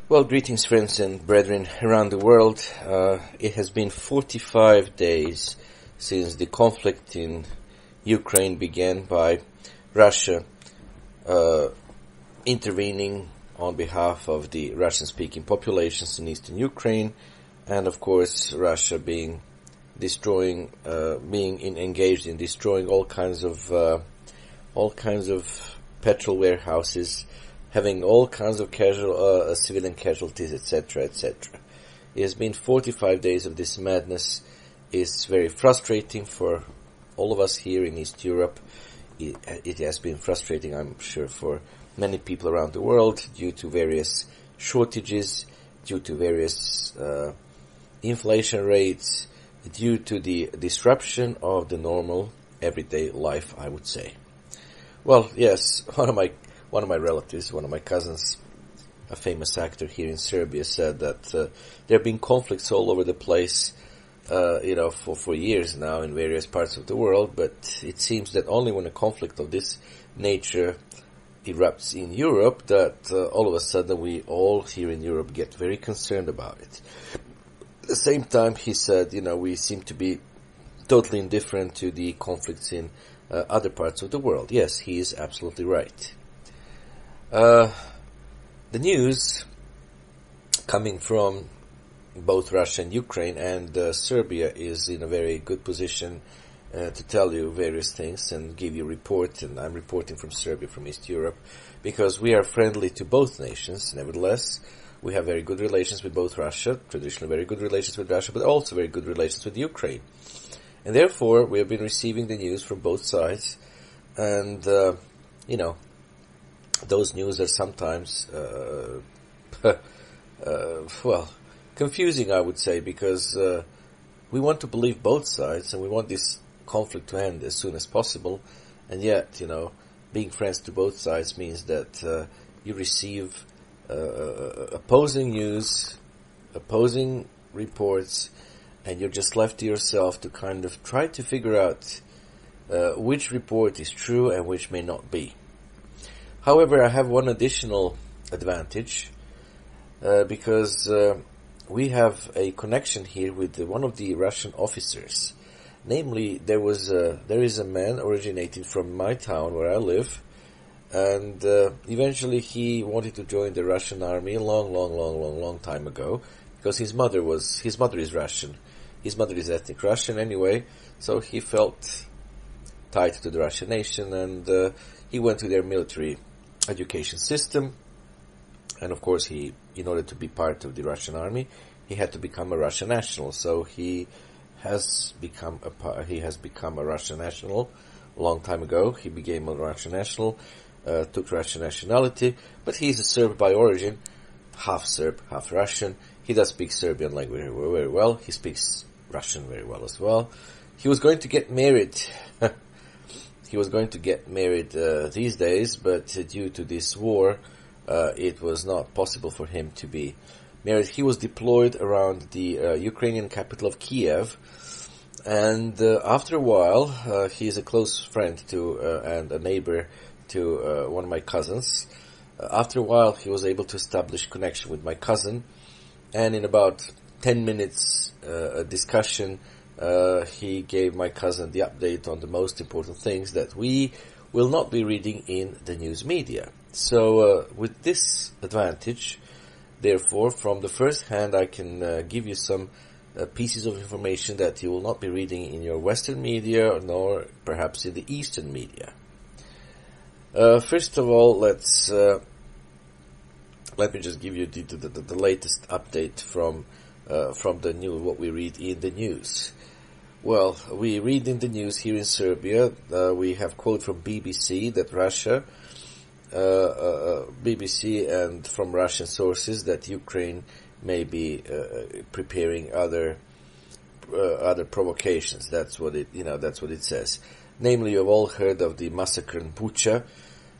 Well, greetings friends and brethren around the world. It has been 45 days since the conflict in Ukraine began by Russia intervening on behalf of the Russian-speaking populations in eastern Ukraine, and of course Russia being engaged in destroying all kinds of petrol warehouses, having all kinds of civilian casualties, etc., etc. It has been 45 days of this madness. It's very frustrating for all of us here in East Europe. It has been frustrating, I'm sure, for many people around the world due to various shortages, due to various inflation rates, due to the disruption of the normal everyday life, I would say. Well, yes, one of my relatives, one of my cousins, a famous actor here in Serbia, said that there have been conflicts all over the place, for years now in various parts of the world, but it seems that only when a conflict of this nature erupts in Europe that all of a sudden we all here in Europe get very concerned about it. At the same time, he said, we seem to be totally indifferent to the conflicts in other parts of the world. Yes, he is absolutely right. The news coming from both Russia and Ukraine and Serbia is in a very good position to tell you various things and give you report, and I'm reporting from Serbia, from East Europe, because we are friendly to both nations. Nevertheless, we have very good relations with both Russia, traditionally very good relations with Russia, but also very good relations with Ukraine. And therefore, we have been receiving the news from both sides, and, those news are sometimes, confusing, I would say, because we want to believe both sides, and we want this conflict to end as soon as possible, and yet, being friends to both sides means that you receive opposing news, opposing reports, and you're just left to yourself to kind of try to figure out which report is true and which may not be. However, I have one additional advantage, because we have a connection here with one of the Russian officers. Namely, there is a man originating from my town where I live, and eventually he wanted to join the Russian army a long time ago, because his mother is Russian. His mother is ethnic Russian anyway, so he felt tied to the Russian nation, and he went to their military education system, and of course in order to be part of the Russian army, he had to become a Russian national. So he has become a Russian national a long time ago. He became a Russian national, took Russian nationality, but he's a Serb by origin, half Serb, half Russian. He does speak Serbian language very well. He speaks Russian very well as well. He was going to get married. These days, but due to this war, it was not possible for him to be married. He was deployed around the Ukrainian capital of Kiev, and after a while, he is a close friend to and a neighbor to one of my cousins. After a while, he was able to establish connection with my cousin, and in about 10 minutes discussion, he gave my cousin the update on the most important things that we will not be reading in the news media. So with this advantage, therefore, from the first hand, I can give you some pieces of information that you will not be reading in your Western media, nor perhaps in the Eastern media. First of all, let me just give you the latest update from the news, what we read in the news. Well, we read in the news here in Serbia, we have quote from BBC that BBC and from Russian sources that Ukraine may be preparing other provocations. That's what it says. Namely, you've all heard of the massacre in Bucha.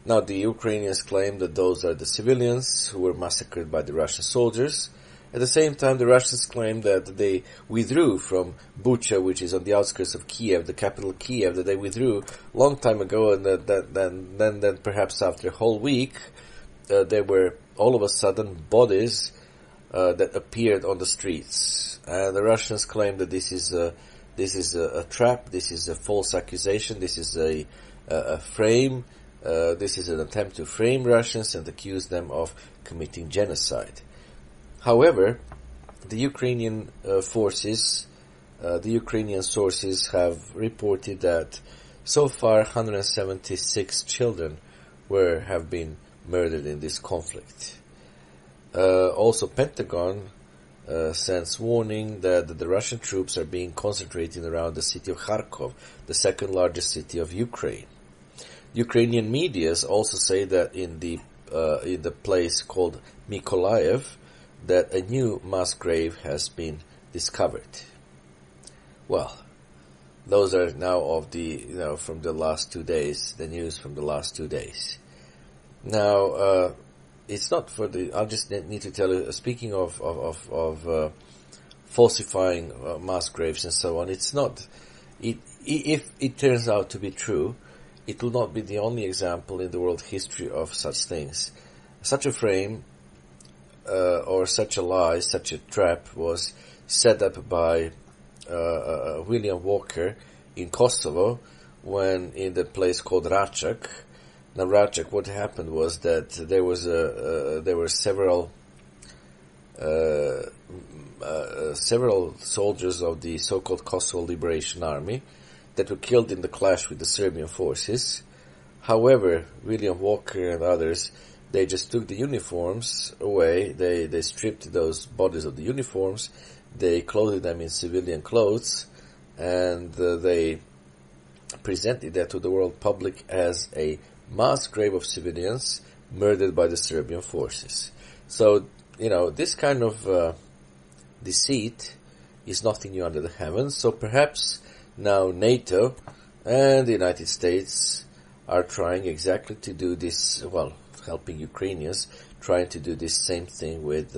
Now, the Ukrainians claim that those are the civilians who were massacred by the Russian soldiers. At the same time, the Russians claim that they withdrew from Bucha, which is on the outskirts of Kiev, the capital Kiev, that they withdrew long time ago, and then perhaps after a whole week, there were all of a sudden bodies that appeared on the streets, and the Russians claim that this is a trap, this is a false accusation, this is a frame, this is an attempt to frame Russians and accuse them of committing genocide. However, the Ukrainian forces, the Ukrainian sources have reported that so far 176 children have been murdered in this conflict. Also, Pentagon sends warning that the Russian troops are being concentrated around the city of Kharkov, the second largest city of Ukraine. Ukrainian medias also say that in the place called Mykolaiv, that a new mass grave has been discovered. Well, those are now of the from the last 2 days, the news from the last 2 days. Now, it's not for the. I just need to tell you. Speaking of falsifying mass graves and so on, it's not. If it turns out to be true, it will not be the only example in the world history of such things. Such a frame, or such a lie, such a trap was set up by William Walker in Kosovo, when in the place called Račak. Now, Račak, what happened was that there were several soldiers of the so-called Kosovo Liberation Army that were killed in the clash with the Serbian forces. However, William Walker and others, they just took the uniforms away. They stripped those bodies of the uniforms. They clothed them in civilian clothes, and they presented that to the world public as a mass grave of civilians murdered by the Serbian forces. So, this kind of deceit is nothing new under the heavens. So perhaps now NATO and the United States are trying exactly to do this, helping Ukrainians, trying to do this same thing with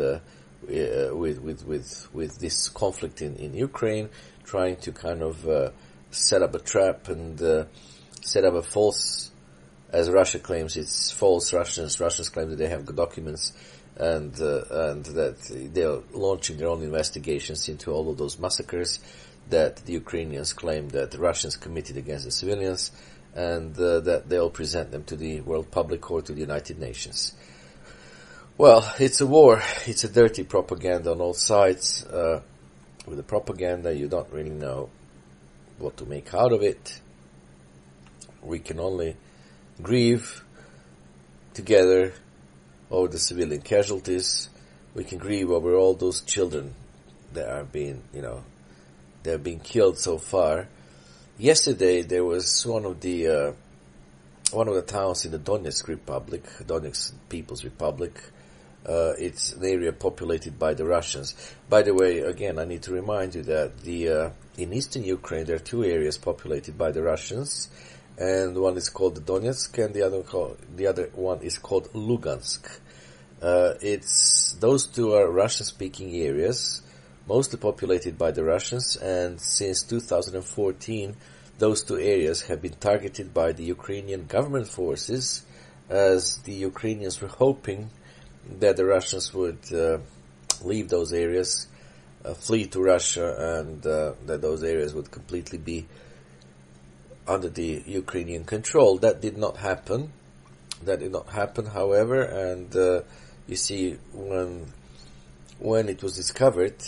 this conflict in Ukraine, trying to kind of set up a trap and set up a false, as Russia claims it's false. Russians claim that they have the documents and that they're launching their own investigations into all of those massacres that the Ukrainians claim that the Russians committed against the civilians, and that they'll present them to the world public or to the United Nations. Well, it's a war. It's a dirty propaganda on all sides. With the propaganda, you don't really know what to make out of it. We can only grieve together over the civilian casualties. We can grieve over all those children that are being, they're being killed so far. Yesterday, there was one of the towns in the Donetsk Republic, Donetsk People's Republic. It's an area populated by the Russians. By the way, again, I need to remind you that in eastern Ukraine there are two areas populated by the Russians, and one is called the Donetsk, and the other one is called Lugansk. Those two are Russian-speaking areas, mostly populated by the Russians, and since 2014, those two areas have been targeted by the Ukrainian government forces, as the Ukrainians were hoping that the Russians would leave those areas, flee to Russia, and that those areas would completely be under the Ukrainian control. That did not happen. However, and you see, when it was discovered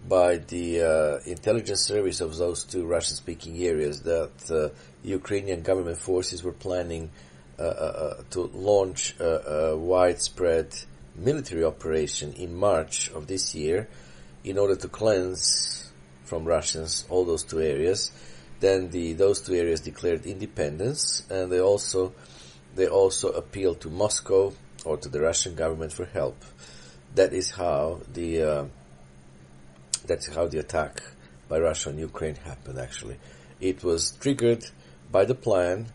by the intelligence service of those two Russian-speaking areas that Ukrainian government forces were planning to launch a widespread military operation in March of this year in order to cleanse from Russians all those two areas. Then those two areas declared independence, and they also appealed to Moscow or to the Russian government for help. That is how the attack by Russia on Ukraine happened. Actually, it was triggered by the plan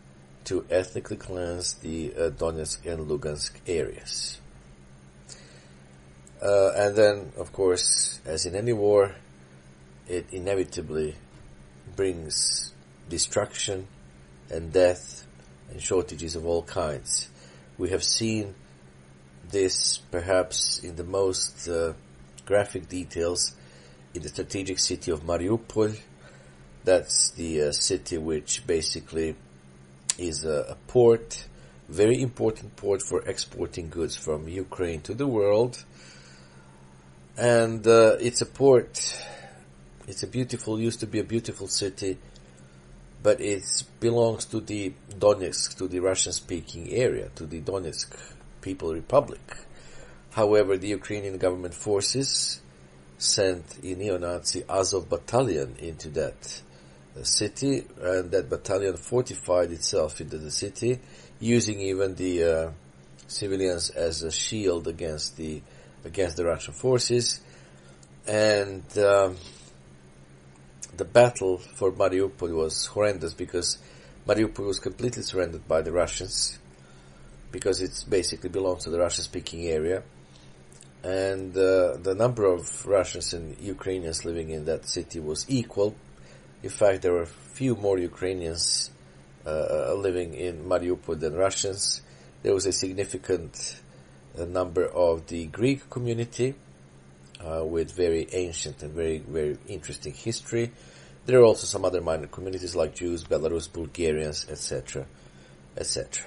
to ethnically cleanse the Donetsk and Lugansk areas. And then, of course, as in any war, it inevitably brings destruction and death and shortages of all kinds. We have seen this perhaps in the most graphic details in the strategic city of Mariupol. That's the city which basically is a port, very important port for exporting goods from Ukraine to the world. And it's a port, it's a beautiful, used to be a beautiful city, but it belongs to the Donetsk, to the Russian-speaking area, to the Donetsk People Republic. However, the Ukrainian government forces sent a neo-Nazi Azov battalion into that city, and that battalion fortified itself into the city, using even the civilians as a shield against the Russian forces. And the battle for Mariupol was horrendous, because Mariupol was completely surrendered by the Russians, because it basically belongs to the Russian-speaking area. And the number of Russians and Ukrainians living in that city was equal. In fact, there were few more Ukrainians living in Mariupol than Russians. There was a significant number of the Greek community with very ancient and very, very interesting history. There are also some other minor communities like Jews, Belarus, Bulgarians, etc., etc.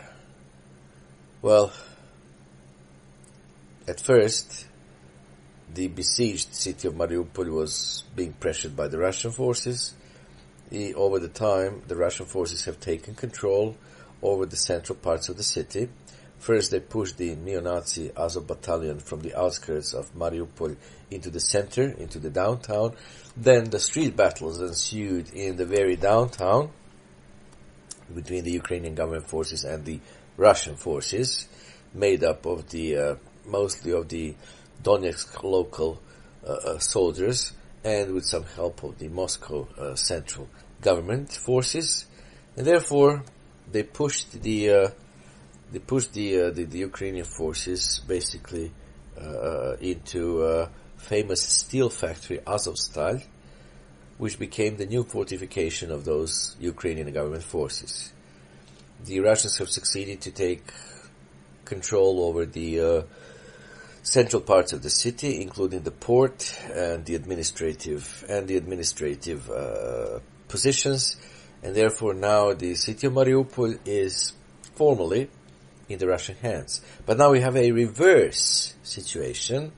Well, at first, the besieged city of Mariupol was being pressured by the Russian forces. Over the time, the Russian forces have taken control over the central parts of the city. First, they pushed the neo-Nazi Azov battalion from the outskirts of Mariupol into the center, into the downtown. Then the street battles ensued in the very downtown between the Ukrainian government forces and the Russian forces, made up of the mostly of the Donetsk local soldiers, and with some help of the Moscow central government forces. And therefore they pushed the Ukrainian forces basically into famous steel factory Azovstal, which became the new fortification of those Ukrainian government forces. The Russians have succeeded to take control over the central parts of the city, including the port and the administrative positions, and therefore now the city of Mariupol is formally in the Russian hands. But now we have a reverse situation,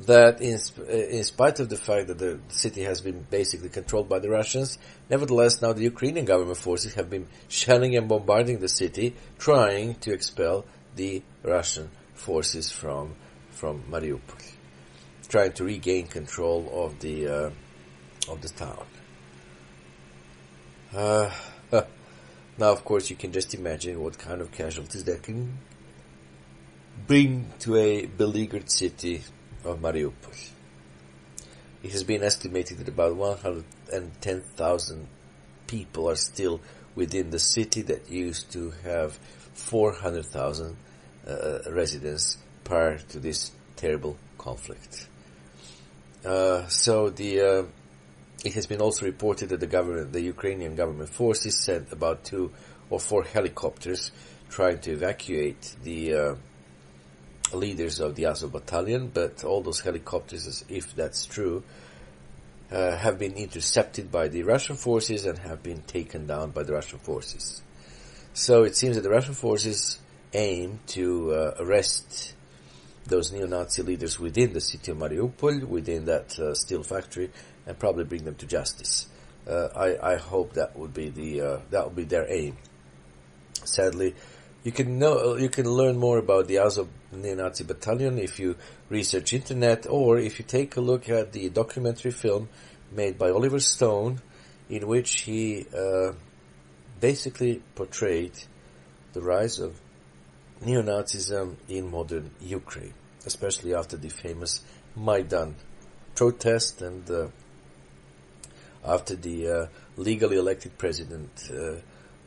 that in spite of the fact that the city has been basically controlled by the Russians, nevertheless now the Ukrainian government forces have been shelling and bombarding the city, trying to expel the Russian forces from Mariupol, trying to regain control of the town. Now, of course, you can just imagine what kind of casualties that can bring to a beleaguered city of Mariupol. It has been estimated that about 110,000 people are still within the city that used to have 400,000 residents prior to this terrible conflict. It has been also reported that the Ukrainian government forces sent about 2 or 4 helicopters trying to evacuate the leaders of the Azov battalion, but all those helicopters, if that's true, have been intercepted by the Russian forces and have been taken down by the Russian forces. So it seems that the Russian forces aim to arrest those neo-Nazi leaders within the city of Mariupol, within that steel factory, and probably bring them to justice. I hope that would be their aim. Sadly, you can learn more about the Azov neo-Nazi battalion if you research internet, or if you take a look at the documentary film made by Oliver Stone, in which he basically portrayed the rise of neo-Nazism in modern Ukraine, especially after the famous Maidan protest and after the legally elected president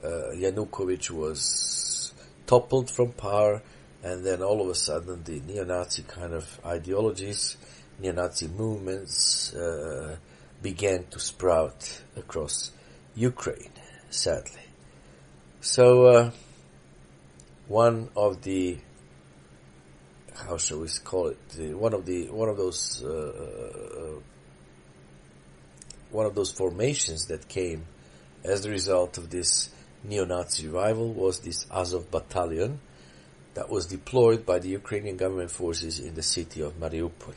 Yanukovych was toppled from power, and then all of a sudden the neo-Nazi kind of ideologies, neo-Nazi movements began to sprout across Ukraine, sadly. So one of the how shall we call it? One of those formations that came as a result of this neo-Nazi revival was this Azov battalion that was deployed by the Ukrainian government forces in the city of Mariupol.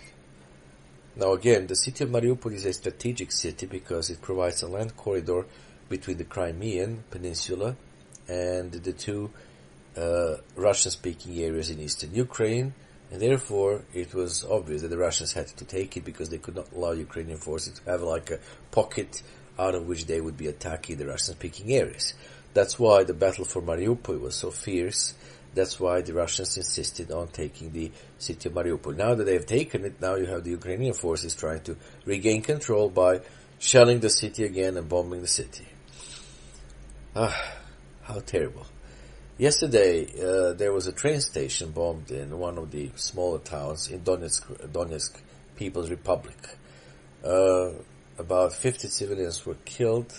Now again, the city of Mariupol is a strategic city because it provides a land corridor between the Crimean Peninsula and the two Russian-speaking areas in eastern Ukraine, and therefore it was obvious that the Russians had to take it because they could not allow Ukrainian forces to have like a pocket out of which they would be attacking the Russian-speaking areas. That's why the battle for Mariupol was so fierce. That's why the Russians insisted on taking the city of Mariupol. Now that they have taken it, now you have the Ukrainian forces trying to regain control by shelling the city again and bombing the city. How terrible. Yesterday, there was a train station bombed in one of the smaller towns in Donetsk People's Republic. About 50 civilians were killed,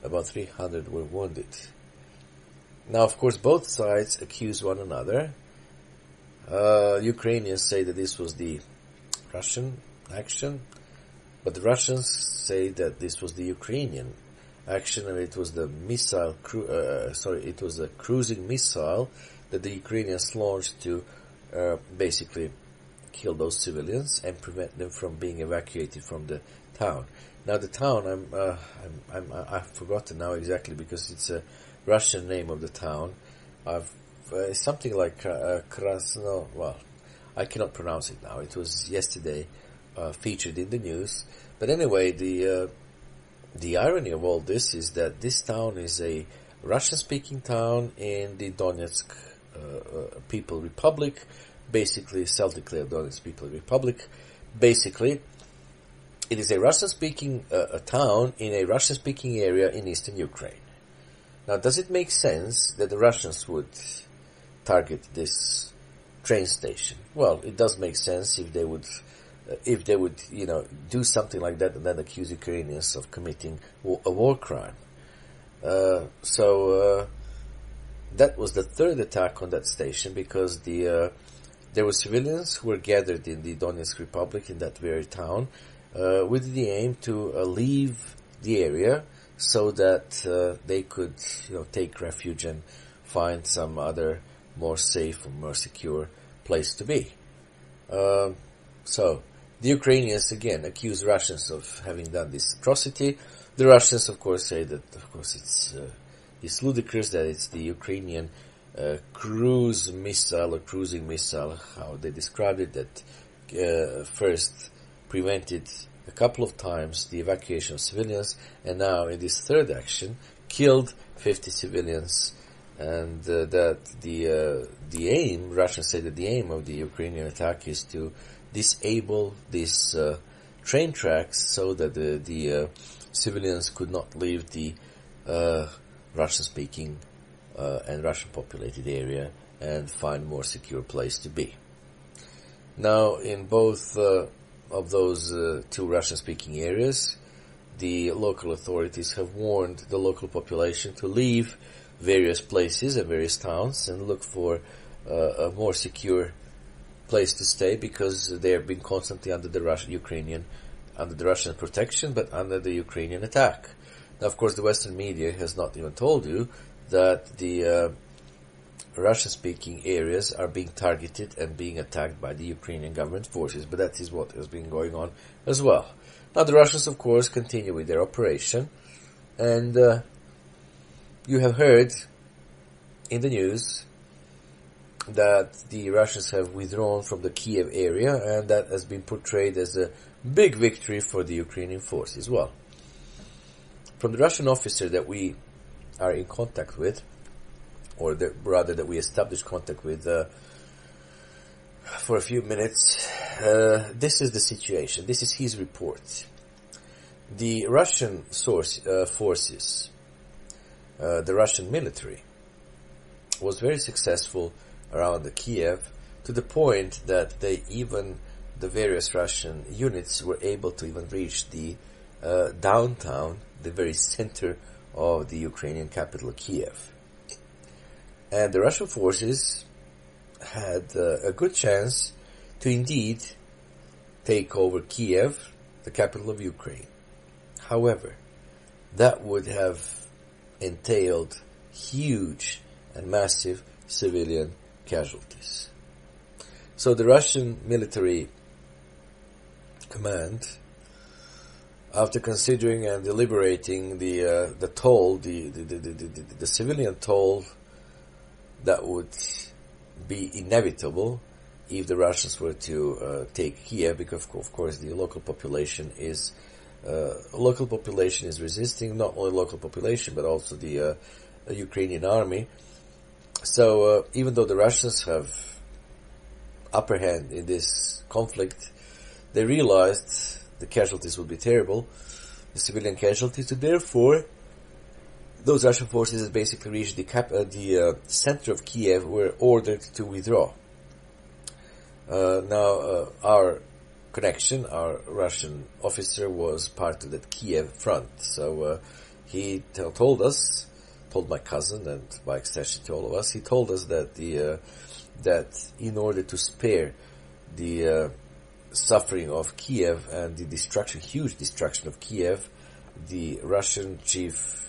about 300 were wounded. Now, of course, both sides accuse one another. Ukrainians say that this was the Russian action, but the Russians say that this was the Ukrainian action, and it was the it was a cruising missile that the Ukrainians launched to basically kill those civilians and prevent them from being evacuated from the town. Now, the town I've forgotten now exactly because it's a Russian name of the town. Something like Krasno. Well, I cannot pronounce it now. It was yesterday featured in the news. But anyway, the irony of all this is that this town is a Russian-speaking town in the Donetsk People Republic, basically self-declared Donetsk People Republic. Basically, it is a Russian-speaking town in a Russian-speaking area in eastern Ukraine. Now, does it make sense that the Russians would target this train station? Well, it does make sense if they would, do something like that and then accuse Ukrainians of committing a war crime. So that was the third attack on that station because there were civilians who were gathered in the Donetsk Republic in that very town with the aim to leave the area so that they could, take refuge and find some other more safe or more secure place to be. So the Ukrainians again accuse Russians of having done this atrocity. The Russians, of course, say that, of course, it's ludicrous that it's the Ukrainian cruise missile or cruising missile, how they described it, that first prevented a couple of times the evacuation of civilians, and now in this third action killed 50 civilians, and that the aim, Russians say that the aim of the Ukrainian attack is to disable these train tracks so that the civilians could not leave the Russian-speaking and Russian-populated area and find a more secure place to be. Now, in both of those two Russian-speaking areas, the local authorities have warned the local population to leave various places and various towns and look for a more secure place to stay because they have been constantly under the Russian protection, but under the Ukrainian attack. Now, of course, the Western media has not even told you that the Russian-speaking areas are being targeted and being attacked by the Ukrainian government forces, but that is what has been going on as well. Now, the Russians, of course, continue with their operation, and you have heard in the news that the Russians have withdrawn from the Kiev area, and that has been portrayed as a big victory for the Ukrainian forces. Well, from the Russian officer that we are in contact with, or that we established contact with for a few minutes, this is the situation. This is his report. The Russian forces, the Russian military, was very successful around the Kiev, to the point that the various Russian units were able to even reach the downtown, the very center of the Ukrainian capital, Kiev. And the Russian forces had a good chance to indeed take over Kiev, the capital of Ukraine. However, that would have entailed huge and massive civilian casualties. So the Russian military command, after considering and deliberating the toll, the civilian toll that would be inevitable if the Russians were to take Kiev, because of course the local population is resisting, not only local population but also the Ukrainian army. So even though the Russians have upper hand in this conflict, they realized the casualties would be terrible, the civilian casualties, and therefore those Russian forces that basically reached the center of Kiev were ordered to withdraw. Now our Russian officer was part of that Kiev front, so he told my cousin, and by extension to all of us, he told us that that in order to spare the suffering of Kiev and the huge destruction of Kiev, the Russian chief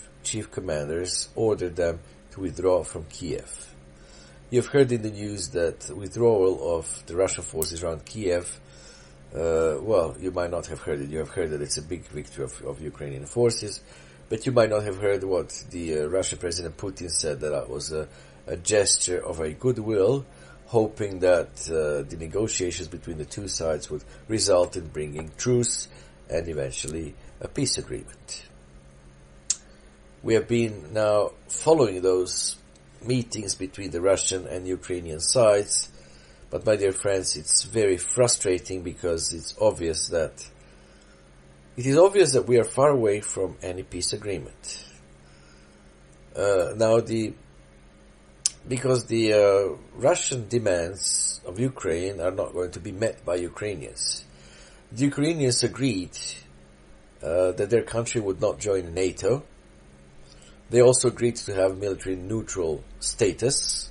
commanders ordered them to withdraw from Kiev. You've heard in the news that withdrawal of the Russian forces around Kiev, well, you might not have heard it. You have heard that it's a big victory of Ukrainian forces, but you might not have heard what the Russian President Putin said, that it was a gesture of a goodwill, hoping that the negotiations between the two sides would result in bringing truce and eventually a peace agreement. We have been now following those meetings between the Russian and Ukrainian sides, but my dear friends, it's very frustrating because it is obvious that we are far away from any peace agreement. Because the Russian demands of Ukraine are not going to be met by Ukrainians. The Ukrainians agreed that their country would not join NATO. They also agreed to have military neutral status,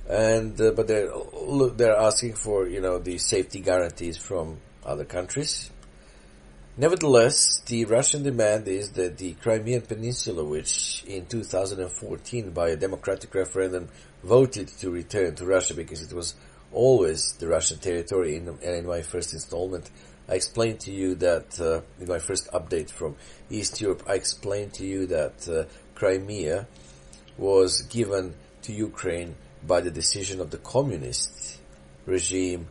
but they're asking for the safety guarantees from other countries. Nevertheless, the Russian demand is that the Crimean Peninsula, which in 2014 by a democratic referendum voted to return to Russia because it was always the Russian territory, in my first installment, I explained to you that, in my first update from East Europe, I explained to you that Crimea was given to Ukraine by the decision of the communist regime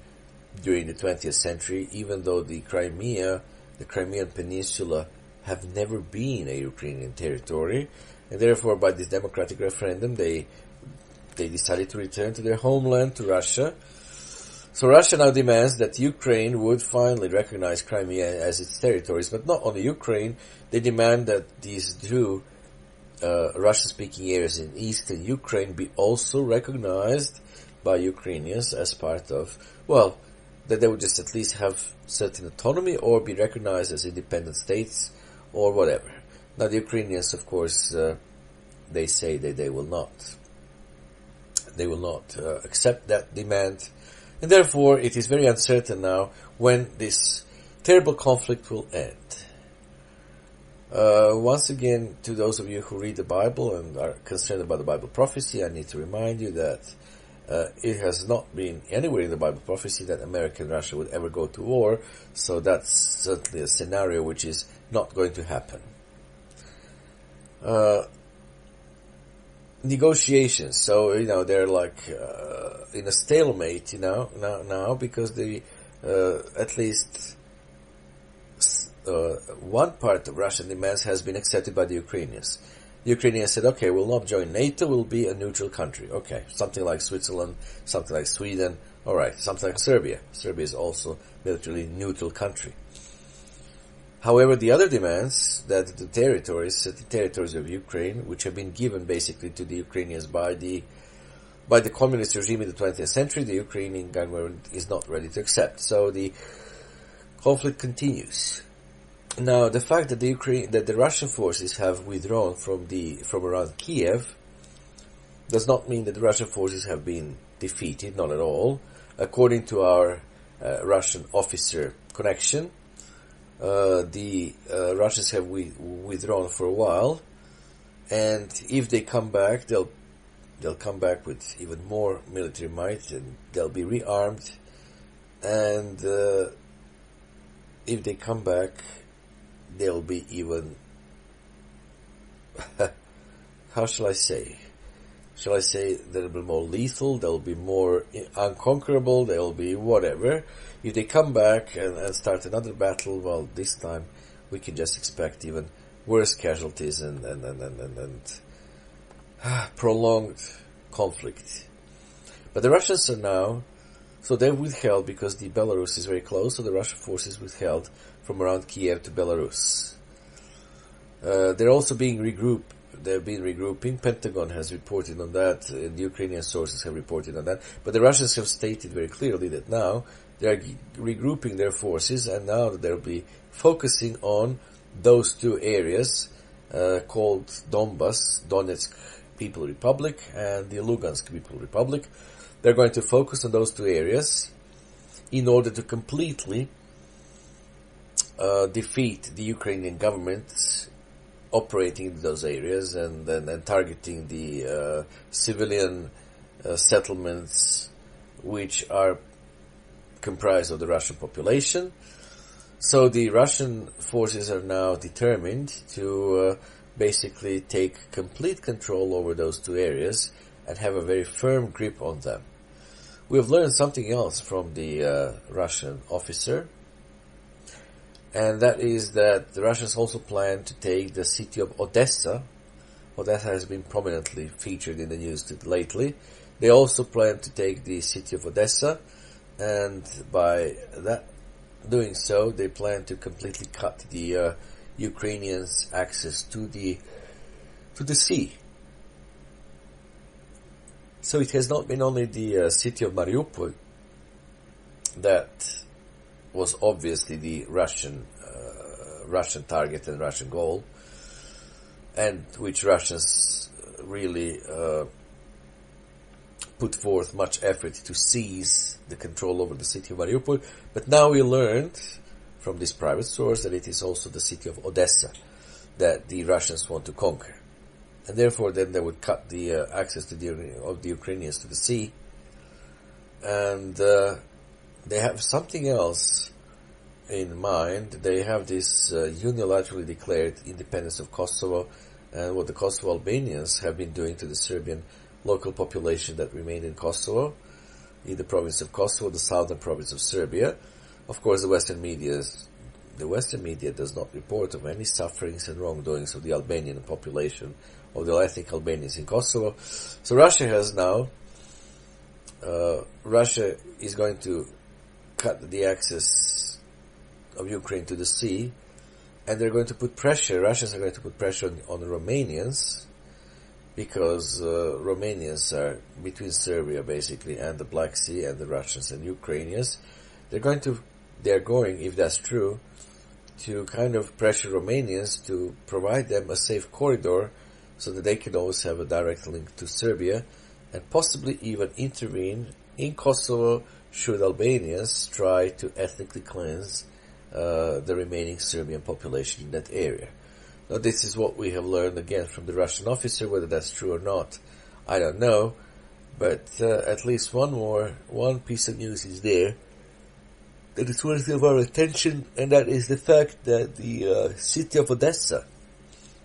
during the 20th century, even though the Crimean Peninsula have never been a Ukrainian territory, and therefore by this democratic referendum they decided to return to their homeland, to Russia. So Russia now demands that Ukraine would finally recognize Crimea as its territories, but not only Ukraine, they demand that these two Russian-speaking areas in eastern Ukraine be also recognized by Ukrainians as part of, well, that they would just at least have certain autonomy or be recognized as independent states or whatever. Now the Ukrainians, of course, they say that they will not accept that demand, and therefore it is very uncertain now when this terrible conflict will end. Once again, to those of you who read the Bible and are concerned about the Bible prophecy, I need to remind you that it has not been anywhere in the Bible prophecy that America and Russia would ever go to war, so that's certainly a scenario which is not going to happen. Negotiations, so they're like in a stalemate now because the at least one part of Russian demands has been accepted by the Ukrainians. The Ukrainians said, okay, we'll not join NATO, we'll be a neutral country. Okay, something like Switzerland, something like Sweden, alright, something like Serbia. Serbia is also a militarily neutral country. However, the other demands that certain territories of Ukraine, which have been given basically to the Ukrainians by the communist regime in the 20th century, the Ukrainian government is not ready to accept. So the conflict continues. Now, the fact that the Russian forces have withdrawn from around Kiev does not mean that the Russian forces have been defeated, not at all. According to our Russian officer connection, the Russians have withdrawn for a while, and if they come back, they'll come back with even more military might, and they'll be rearmed. And if they come back, they'll be even, how shall I say? Shall I say they'll be more lethal, they'll be more unconquerable, they'll be whatever. If they come back and start another battle, well, this time we can just expect even worse casualties and prolonged conflict. But the Russians are now, so they've withheld, because the Belarus is very close, so the Russian forces withheld from around Kiev to Belarus. They're also being regrouped. They've been regrouping. Pentagon has reported on that. The Ukrainian sources have reported on that. But the Russians have stated very clearly that now they are regrouping their forces, and now they'll be focusing on those two areas called Donbass, Donetsk People Republic, and the Lugansk People Republic. They're going to focus on those two areas in order to completely defeat the Ukrainian government operating in those areas and targeting the civilian settlements which are comprised of the Russian population. So the Russian forces are now determined to basically take complete control over those two areas and have a very firm grip on them. We have learned something else from the Russian officer, and that is that the Russians also plan to take the city of Odessa. Odessa has been prominently featured in the news lately. They also plan to take the city of Odessa, and by that doing so, they plan to completely cut the Ukrainians' access to the sea. So it has not been only the city of Mariupol that was obviously the Russian target and Russian goal, and which Russians really put forth much effort to seize the control over the city of Mariupol. But now we learned from this private source that it is also the city of Odessa that the Russians want to conquer. And therefore then they would cut the access of the Ukrainians to the sea. And they have something else in mind. They have this unilaterally declared independence of Kosovo, and what the Kosovo Albanians have been doing to the Serbian local population that remained in Kosovo, in the province of Kosovo, the southern province of Serbia. Of course, the Western media does not report of any sufferings and wrongdoings of the Albanian population, of the ethnic Albanians in Kosovo. So Russia has now, Russia is going to cut the access of Ukraine to the sea, and they're going to put pressure, Russians are going to put pressure on the Romanians, because Romanians are between Serbia basically and the Black Sea, and the Russians and Ukrainians. They're going, if that's true, to kind of pressure Romanians to provide them a safe corridor so that they can always have a direct link to Serbia, and possibly even intervene in Kosovo should Albanians try to ethnically cleanse the remaining Serbian population in that area. Now this is what we have learned again from the Russian officer. Whether that's true or not, I don't know, but at least one piece of news is there that is worthy of our attention, and that is the fact that the city of Odessa,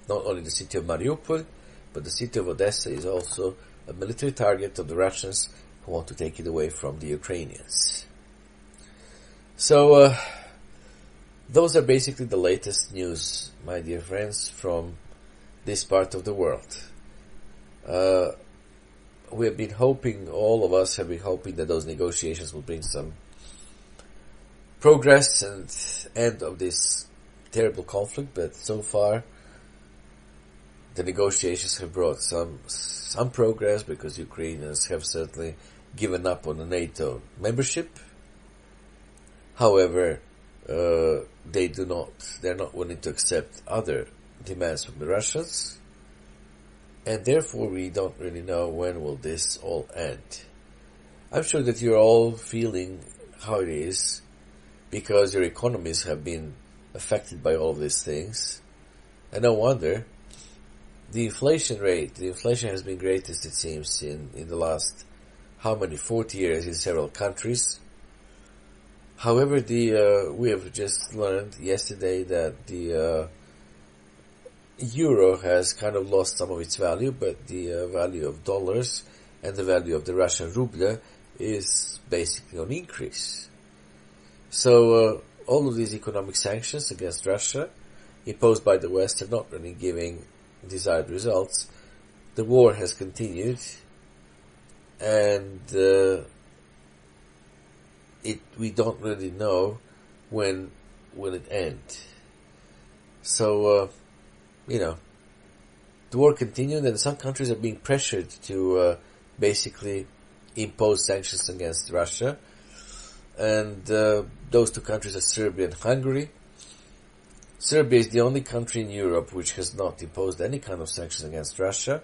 not only the city of Mariupol, but the city of Odessa is also a military target of the Russians who want to take it away from the Ukrainians. So, those are basically the latest news, my dear friends, from this part of the world. We have been hoping, all of us have been hoping that those negotiations will bring some progress and end of this terrible conflict, but so far the negotiations have brought some progress, because Ukrainians have certainly given up on the NATO membership. However, they're not willing to accept other demands from the Russians, and therefore we don't really know when will this all end. I'm sure that you're all feeling how it is, because your economies have been affected by all of these things. And no wonder. The inflation has been greatest, it seems, in the last, 40 years in several countries. However, we have just learned yesterday that the euro has kind of lost some of its value, but the value of dollars and the value of the Russian ruble is basically on increase. So all of these economic sanctions against Russia imposed by the West are not really giving desired results. The war has continued, and we don't really know when will it end. So the war continued, and some countries are being pressured to basically impose sanctions against Russia, and those two countries are Serbia and Hungary. Serbia is the only country in Europe which has not imposed any kind of sanctions against Russia.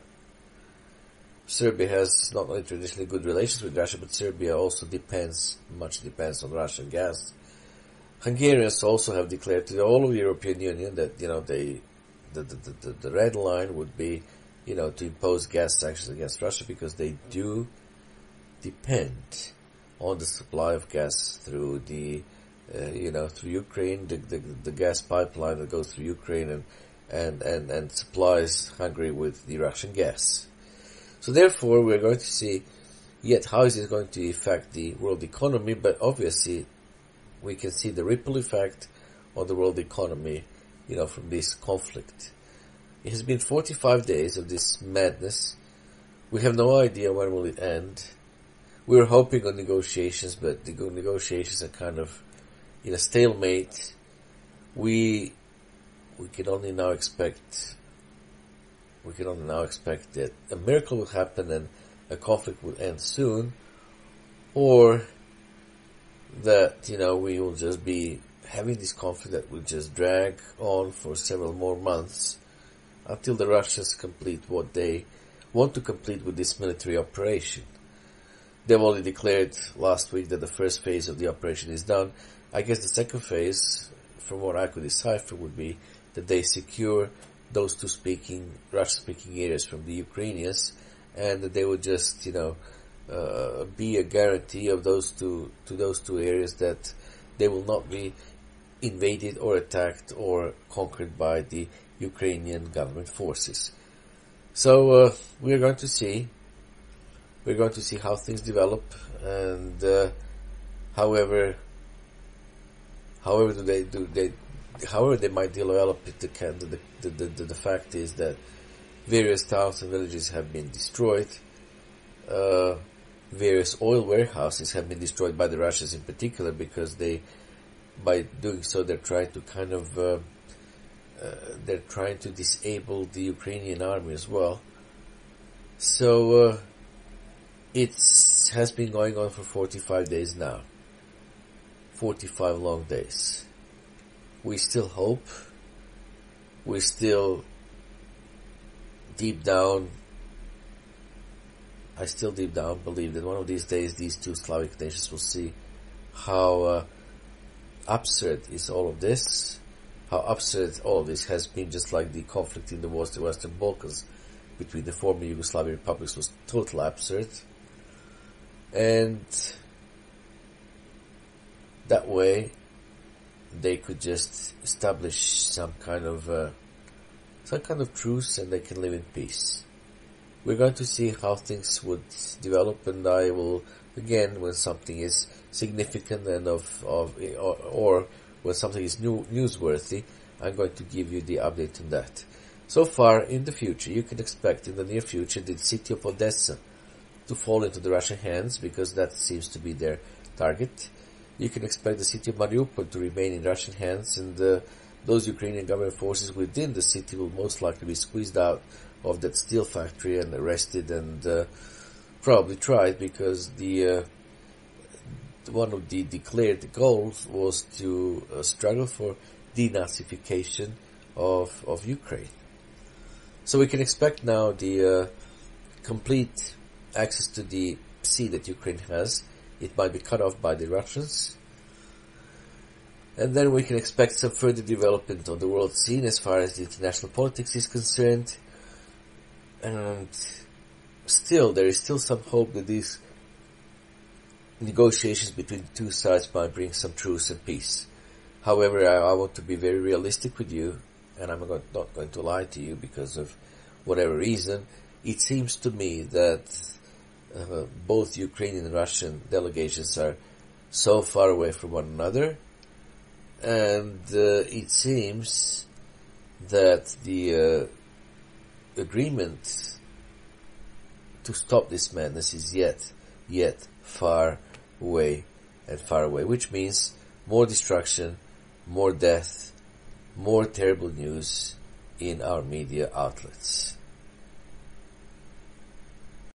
Serbia has not only traditionally good relations with Russia, but Serbia also depends on Russian gas. Hungarians also have declared to the whole of the European Union that, the red line would be, to impose gas sanctions against Russia, because they do depend on the supply of gas through through Ukraine, the gas pipeline that goes through Ukraine and supplies Hungary with the Russian gas. So therefore, we're going to see yet how is it going to affect the world economy, but obviously we can see the ripple effect on the world economy, from this conflict. It has been 45 days of this madness. We have no idea when will it end. We're hoping on negotiations, but the negotiations are kind of in a stalemate. We can only now expect that a miracle will happen and a conflict will end soon, or that, we will just be having this conflict that will just drag on for several more months until the Russians complete what they want to complete with this military operation. They've already declared last week that the first phase of the operation is done. I guess the second phase, from what I could decipher, would be that they secure those two Russian-speaking areas from the Ukrainians, and that they would just, be a guarantee of those two areas that they will not be invaded or attacked or conquered by the Ukrainian government forces. So we're going to see how things develop, and however they might develop it, the fact is that various towns and villages have been destroyed. Various oil warehouses have been destroyed by the Russians in particular, because by doing so, they're trying to disable the Ukrainian army as well. So it has been going on for 45 days now. 45 long days. We still hope. We still deep down believe that one of these days these two Slavic nations will see how absurd is all of this, how absurd all of this has been, just like the conflict in the Western Balkans between the former Yugoslavian republics was totally absurd. And that way they could just establish some kind of truce, and they can live in peace. We're going to see how things would develop, and I will, again, when something is significant and or when something is newsworthy, I'm going to give you the update on that. So far, in the future, you can expect in the near future the city of Odessa to fall into the Russian hands, because that seems to be their target. You can expect the city of Mariupol to remain in Russian hands, and those Ukrainian government forces within the city will most likely be squeezed out of that steel factory and arrested and probably tried, because one of the declared goals was to struggle for denazification of Ukraine. So we can expect now the complete access to the sea that Ukraine has, it might be cut off by the Russians. And then we can expect some further development on the world scene as far as the international politics is concerned. And still, there is still some hope that these negotiations between the two sides might bring some truce and peace. However, I want to be very realistic with you, and I'm not going to lie to you because of whatever reason. It seems to me that both Ukrainian and Russian delegations are so far away from one another, and it seems that the agreement to stop this madness is yet far away, which means more destruction, more death, more terrible news in our media outlets.